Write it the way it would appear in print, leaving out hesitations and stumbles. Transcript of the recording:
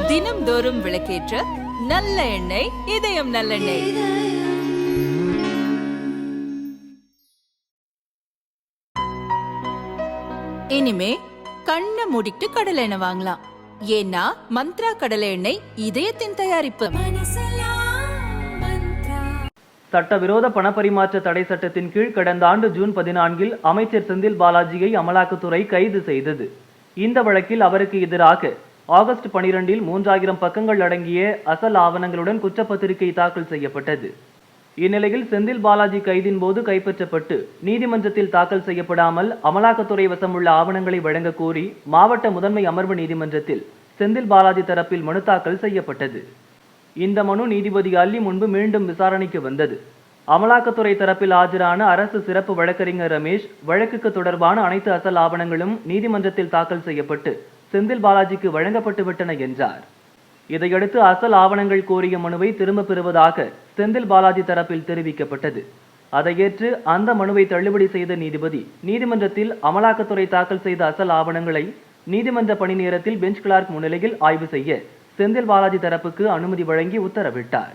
தினம்தோறும் விளக்கேற்ற நல்ல எண்ணெய் இதயம் நல்லெண்ணெய். இனிமே கண்ணை மூடிட்டு கடலை எண்ணெய் வாங்கலாம். ஏன்னா மந்த்ரா கடலை எண்ணெய் இதயத்தின் தயாரிப்பு. சட்டவிரோத பணப்பரிமாற்ற தடை சட்டத்தின் கீழ் கடந்த ஆண்டு ஜூன் 14 அமைச்சர் செந்தில் பாலாஜியை அமலாக்கத்துறை கைது செய்தது. இந்த வழக்கில் அவருக்கு எதிராக ஆகஸ்ட் 12 3000 பக்கங்கள் அடங்கிய அசல் ஆவணங்களுடன் குற்றப்பத்திரிகை தாக்கல் செய்யப்பட்டது. இந்நிலையில் செந்தில் பாலாஜி கைதின் போது கைப்பற்றப்பட்டு நீதிமன்றத்தில் தாக்கல் செய்யப்படாமல் அமலாக்கத்துறை வசமுள்ள ஆவணங்களை வழங்க கோரி மாவட்ட முதன்மை அமர்வு நீதிமன்றத்தில் செந்தில் பாலாஜி தரப்பில் மனு தாக்கல் செய்யப்பட்டது. இந்த மனு நீதிபதி அல்லி முன்பு மீண்டும் விசாரணைக்கு வந்தது. அமலாக்கத்துறை தரப்பில் ஆஜரான அரசு சிறப்பு வழக்கறிஞர் ரமேஷ் வழக்குக்கு தொடர்பான அனைத்து அசல் ஆவணங்களும் நீதிமன்றத்தில் தாக்கல் செய்யப்பட்டு செந்தில் பாலாஜிக்கு வழங்கப்பட்டுவிட்டன என்றார். இதையடுத்து அசல் ஆவணங்கள் கோரிய மனுவை திரும்ப பெறுவதாக செந்தில் பாலாஜி தரப்பில் தெரிவிக்கப்பட்டது. அதை ஏற்று அந்த மனுவை தள்ளுபடி செய்த நீதிபதி நீதிமன்றத்தில் அமலாக்கத்துறை தாக்கல் செய்த அசல் ஆவணங்களை நீதிமன்ற பணி நேரத்தில் பெஞ்ச் கிளார்க் முன்னிலையில் ஆய்வு செய்ய செந்தில் பாலாஜி தரப்புக்கு அனுமதி வழங்கி உத்தரவிட்டார்.